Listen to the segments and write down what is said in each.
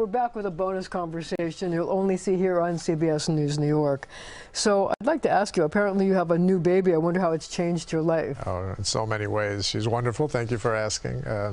We're back with a bonus conversation you'll only see here on CBS News New York. So I'd like to ask you, apparently you have a new baby. I wonder how it's changed your life. Oh, in so many ways. She's wonderful. Thank you for asking. A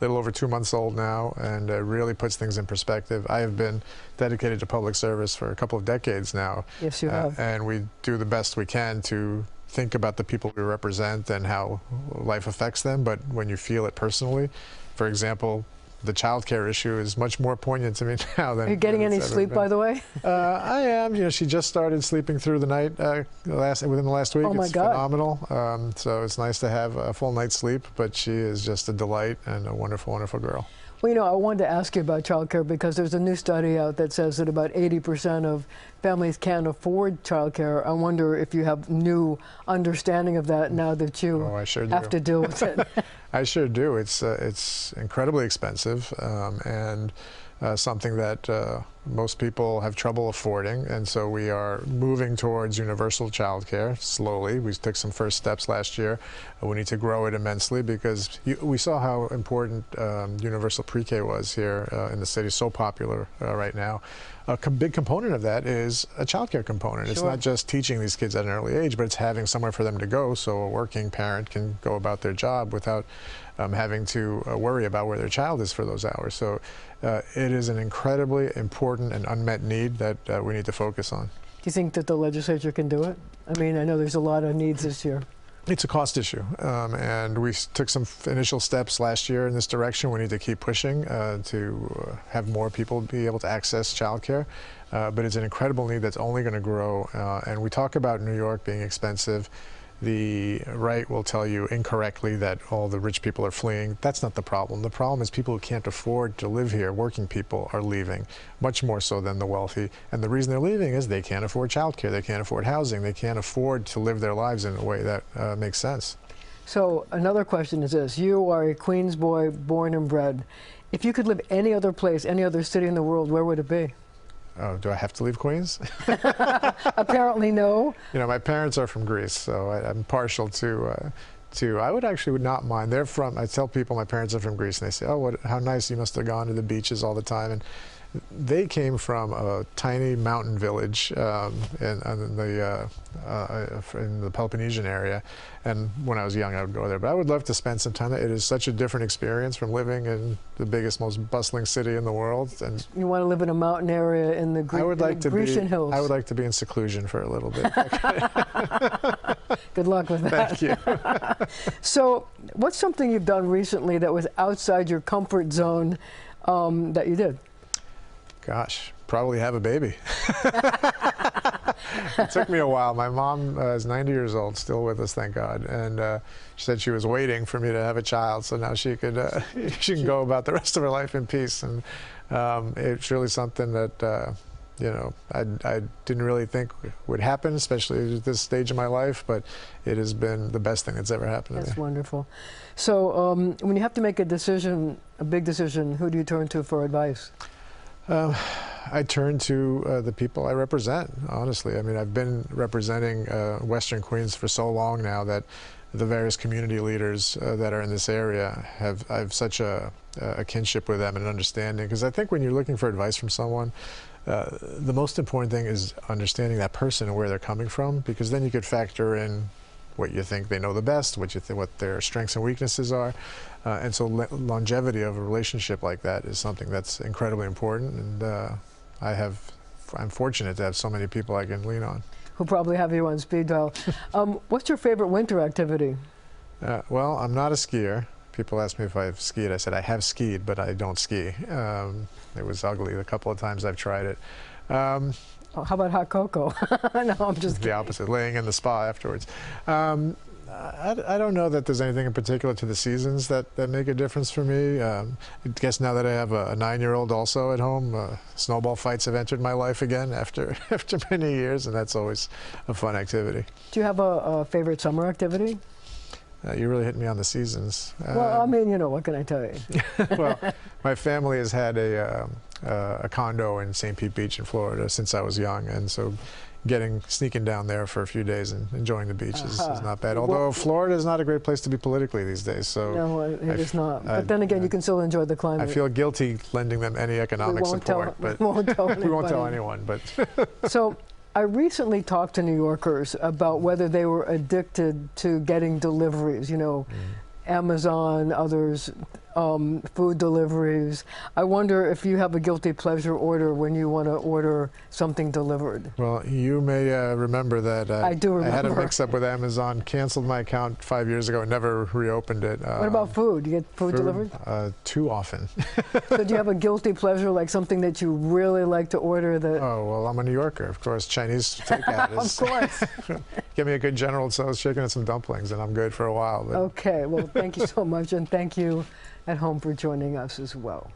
little over 2 months old now, and really puts things in perspective. I have been dedicated to public service for a couple of decades now. Yes, you have. And we do the best we can to think about the people we represent and how life affects them. But when you feel it personally, for example, the child care issue is much more poignant to me now than. Are you getting any sleep, by the way? I am. You know, she just started sleeping through the night within the last week. Oh my God. Phenomenal. So it's nice to have a full night's sleep, but she is just a delight and a wonderful, wonderful girl. Well, you know, I wanted to ask you about child care because there's a new study out that says that about 80% of families can't afford child care. I wonder if you have new understanding of that now that you have to deal with it. I sure do. It's incredibly expensive and something that most people have trouble affording, and so we are moving towards universal child care slowly. We took some first steps last year. We need to grow it immensely because we saw how important universal pre-K was here in the city, so popular right now. A big component of that is a child care component. Sure. It's not just teaching these kids at an early age, but it's having somewhere for them to go so a working parent can go about their job without having to worry about where their child is for those hours. So it is an incredibly important and unmet need that we need to focus on. Do you think that the legislature can do it? I mean, I know there's a lot of needs this year. It's a cost issue, and we took some initial steps last year in this direction. We need to keep pushing to have more people be able to access childcare, but it's an incredible need that's only going to grow. And we talk about New York being expensive. The right will tell you incorrectly that all the rich people are fleeing. That's not the problem. The problem is people who can't afford to live here, working people, are leaving, much more so than the wealthy. And the reason they're leaving is they can't afford childcare, they can't afford housing, they can't afford to live their lives in a way that makes sense. So another question is this. You are a Queens boy, born and bred. If you could live any other place, any other city in the world, where would it be? Oh, do I have to leave Queens? Apparently no. You know, my parents are from Greece, so I'm partial to I would not mind. They're from, I tell people my parents are from Greece, and they say, oh, how nice, you must have gone to the beaches all the time. And they came from a tiny mountain village in the Peloponnesian area, and when I was young I would go there. But I would love to spend some time there. It is such a different experience from living in the biggest, most bustling city in the world. And you want to live in a mountain area in the Grecian hills? I would like to be in seclusion for a little bit. Good luck with that. Thank you. So what's something you've done recently that was outside your comfort zone that you did? Gosh, probably have a baby. It took me a while. My mom is 90 years old, still with us, thank God. And she said she was waiting for me to have a child, so now she can go about the rest of her life in peace. And it's really something that you know, I didn't really think would happen, especially at this stage of my life, but it has been the best thing that's ever happened to me. That's wonderful. So when you have to make a decision, a big decision, who do you turn to for advice? I turn to the people I represent, honestly. I mean, I've been representing Western Queens for so long now that the various community leaders that are in this area I have such a kinship with them and an understanding. Because I think when you're looking for advice from someone, the most important thing is understanding that person and where they're coming from, because then you could factor in what you think they know the best, what their strengths and weaknesses are. And so longevity of a relationship like that is something that's incredibly important. And I'm fortunate to have so many people I can lean on. Who probably have you on speed dial. What's your favorite winter activity? Well, I'm not a skier. People ask me if I've skied. I said I have skied, but I don't ski. It was ugly the couple of times I've tried it. How about hot cocoa? No, I'm just kidding. The opposite, laying in the spa afterwards. I don't know that there's anything in particular to the seasons that make a difference for me. I guess now that I have a 9-year-old also at home, snowball fights have entered my life again after many years, and that's always a fun activity. Do you have a favorite summer activity? You really hit me on the seasons. Well, I mean, you know, what can I tell you? Well, my family has had a condo in St. Pete Beach in Florida since I was young, and so sneaking down there for a few days and enjoying the beach is not bad. Although Florida is not a great place to be politically these days. So no, it is not. But then again, you can still enjoy the climate. I feel guilty lending them any economic support, but we won't tell anyone. But so I recently talked to New Yorkers about whether they were addicted to getting deliveries. You know, Amazon, others. Food deliveries. I wonder if you have a guilty pleasure order when you want to order something delivered. Well, you may remember that I do remember. I had a mix-up with Amazon, canceled my account 5 years ago, and never reopened it. What about food? You get food delivered? Too often. So do you have a guilty pleasure, like something that you really like to order? That Oh, well, I'm a New Yorker. Of course, Chinese takeout is... Of course. Give me a good General Tso's chicken and some dumplings, and I'm good for a while. But. Okay, well, thank you so much, and thank you at home for joining us as well.